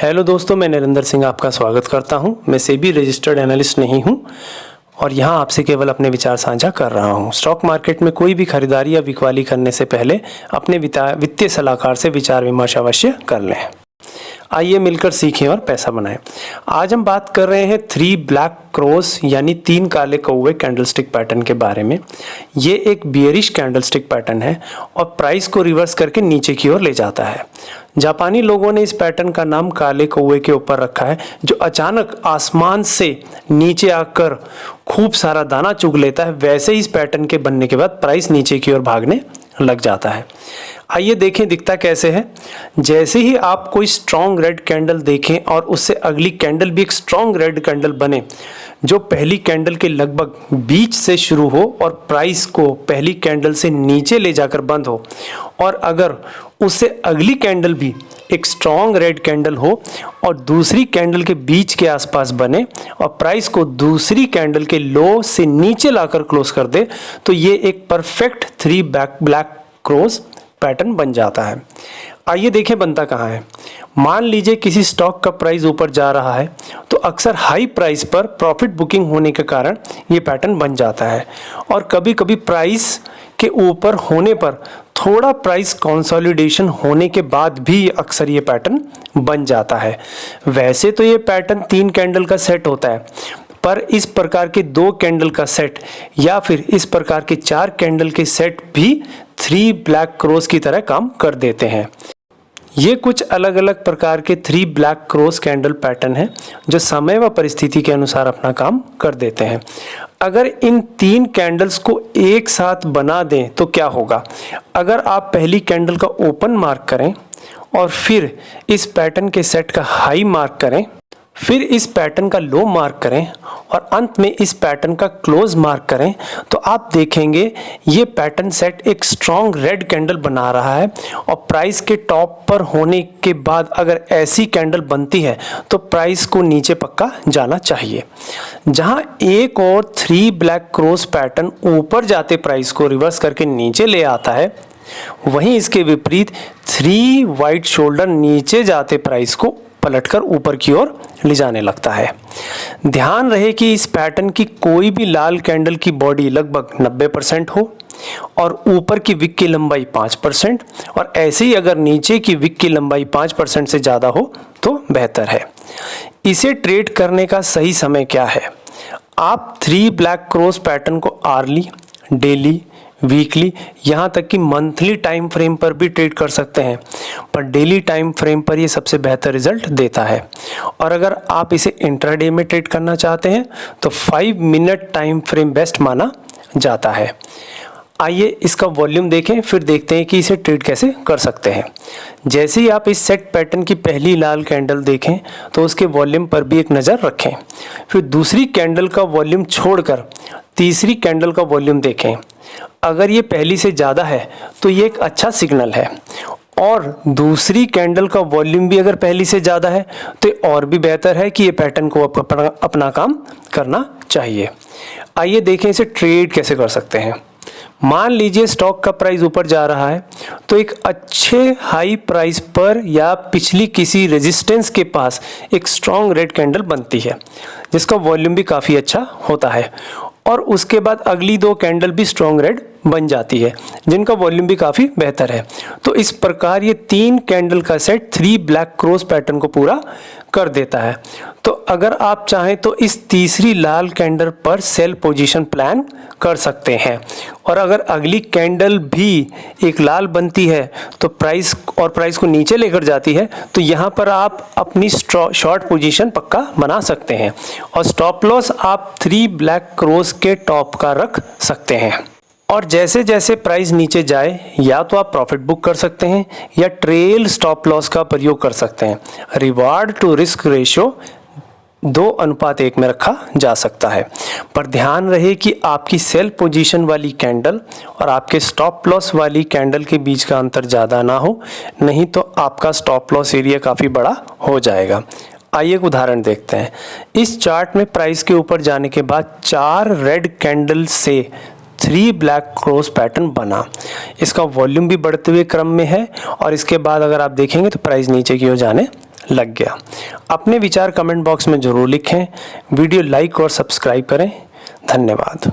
Hello दोस्तों, मैं नरेंद्र सिंह आपका स्वागत करता हूं। मैं सेबी रजिस्टर्ड एनालिस्ट नहीं हूं और यहां आपसे केवल अपने विचार साझा कर रहा हूं। स्टॉक मार्केट में कोई भी खरीदारी या बिकवाली करने से पहले अपने वित्तीय सलाहकार से विचार विमर्श अवश्य कर लें। आइए मिलकर सीखें और पैसा बनाएं। आज हम बात कर रहे हैं 3 ब्लैक क्रॉस यानी 3 काले कौवे कैंडलस्टिक पैटर्न के बारे में। ये एक बियरिश कैंडलस्टिक पैटर्न है और प्राइस को रिवर्स करके नीचे की ओर ले जाता है। जापानी लोगों ने इस पैटर्न का नाम काले कौवे के ऊपर रखा है, जो अचानक आसमान से नीचे आकर खूब सारा दाना चुग लेता है। वैसे ही इस पैटर्न के बनने के बाद प्राइस नीचे की ओर भागने लग जाता है। आइए देखें दिखता कैसे है। जैसे ही आप कोई स्ट्रॉन्ग रेड कैंडल देखें और उससे अगली कैंडल भी एक स्ट्रॉन्ग रेड कैंडल बने जो पहली कैंडल के लगभग बीच से शुरू हो और प्राइस को पहली कैंडल से नीचे ले जाकर बंद हो, और अगर उससे अगली कैंडल भी एक स्ट्रॉन्ग रेड कैंडल हो और दूसरी कैंडल के बीच के आसपास बने और प्राइस को दूसरी कैंडल के लो से नीचे लाकर क्लोज कर दे, तो ये एक परफेक्ट 3 ब्लैक क्रॉस पैटर्न बन जाता है। आइए देखें बनता कहाँ है। मान लीजिए किसी स्टॉक का प्राइस ऊपर जा रहा है तो अक्सर हाई प्राइस पर प्रॉफिट बुकिंग होने के कारण ये पैटर्न बन जाता है, और कभी कभी प्राइस के ऊपर होने पर थोड़ा प्राइस कंसोलिडेशन होने के बाद भी अक्सर ये पैटर्न बन जाता है। वैसे तो ये पैटर्न 3 कैंडल का सेट होता है, पर इस प्रकार के 2 कैंडल का सेट या फिर इस प्रकार के 4 कैंडल के सेट भी 3 ब्लैक क्रॉस की तरह काम कर देते हैं। ये कुछ अलग अलग प्रकार के 3 ब्लैक क्रॉस कैंडल पैटर्न हैं जो समय व परिस्थिति के अनुसार अपना काम कर देते हैं। अगर इन 3 कैंडल्स को एक साथ बना दें तो क्या होगा। अगर आप पहली कैंडल का ओपन मार्क करें और फिर इस पैटर्न के सेट का हाई मार्क करें, फिर इस पैटर्न का लो मार्क करें और अंत में इस पैटर्न का क्लोज मार्क करें, तो आप देखेंगे ये पैटर्न सेट एक स्ट्रॉन्ग रेड कैंडल बना रहा है। और प्राइस के टॉप पर होने के बाद अगर ऐसी कैंडल बनती है तो प्राइस को नीचे पक्का जाना चाहिए। जहां एक और 3 ब्लैक क्रॉस पैटर्न ऊपर जाते प्राइस को रिवर्स करके नीचे ले आता है, वहीं इसके विपरीत 3 वाइट शोल्डर नीचे जाते प्राइस को पलटकर ऊपर की ओर ले जाने लगता है। ध्यान रहे कि इस पैटर्न की कोई भी लाल कैंडल की बॉडी लगभग 90% हो और ऊपर की विक की लंबाई 5%, और ऐसे ही अगर नीचे की विक की लंबाई 5% से ज़्यादा हो तो बेहतर है। इसे ट्रेड करने का सही समय क्या है। आप 3 ब्लैक क्रॉस पैटर्न को आर्ली, डेली, वीकली, यहाँ तक कि मंथली टाइम फ्रेम पर भी ट्रेड कर सकते हैं, पर डेली टाइम फ्रेम पर ये सबसे बेहतर रिजल्ट देता है। और अगर आप इसे इंट्राडे में ट्रेड करना चाहते हैं तो 5 मिनट टाइम फ्रेम बेस्ट माना जाता है। आइए इसका वॉल्यूम देखें, फिर देखते हैं कि इसे ट्रेड कैसे कर सकते हैं। जैसे ही आप इस सेट पैटर्न की पहली लाल कैंडल देखें तो उसके वॉल्यूम पर भी एक नज़र रखें। फिर दूसरी कैंडल का वॉल्यूम छोड़कर तीसरी कैंडल का वॉल्यूम देखें। अगर ये पहली से ज़्यादा है तो ये एक अच्छा सिग्नल है, और दूसरी कैंडल का वॉल्यूम भी अगर पहली से ज़्यादा है तो और भी बेहतर है कि ये पैटर्न को अपना काम करना चाहिए। आइए देखें इसे ट्रेड कैसे कर सकते हैं। मान लीजिए स्टॉक का प्राइस ऊपर जा रहा है तो एक अच्छे हाई प्राइस पर या पिछली किसी रेजिस्टेंस के पास एक स्ट्रॉन्ग रेड कैंडल बनती है जिसका वॉल्यूम भी काफ़ी अच्छा होता है, और उसके बाद अगली 2 कैंडल भी स्ट्रॉन्ग रेड बन जाती है जिनका वॉल्यूम भी काफ़ी बेहतर है। तो इस प्रकार ये 3 कैंडल का सेट 3 ब्लैक क्रॉस पैटर्न को पूरा कर देता है। तो अगर आप चाहें तो इस तीसरी लाल कैंडल पर सेल पोजीशन प्लान कर सकते हैं, और अगर अगली कैंडल भी एक लाल बनती है तो प्राइस को नीचे लेकर जाती है तो यहाँ पर आप अपनी शॉर्ट पोजीशन पक्का बना सकते हैं, और स्टॉप लॉस आप 3 ब्लैक क्रॉस के टॉप का रख सकते हैं। और जैसे जैसे प्राइस नीचे जाए या तो आप प्रॉफिट बुक कर सकते हैं या ट्रेल स्टॉप लॉस का प्रयोग कर सकते हैं। रिवार्ड टू रिस्क रेशियो 2:1 में रखा जा सकता है, पर ध्यान रहे कि आपकी सेल पोजीशन वाली कैंडल और आपके स्टॉप लॉस वाली कैंडल के बीच का अंतर ज़्यादा ना हो, नहीं तो आपका स्टॉप लॉस एरिया काफ़ी बड़ा हो जाएगा। आइए एक उदाहरण देखते हैं। इस चार्ट में प्राइस के ऊपर जाने के बाद 4 रेड कैंडल से 3 ब्लैक क्रॉस पैटर्न बना। इसका वॉल्यूम भी बढ़ते हुए क्रम में है, और इसके बाद अगर आप देखेंगे तो प्राइस नीचे की ओर जाने लग गया। अपने विचार कमेंट बॉक्स में ज़रूर लिखें। वीडियो लाइक और सब्सक्राइब करें। धन्यवाद।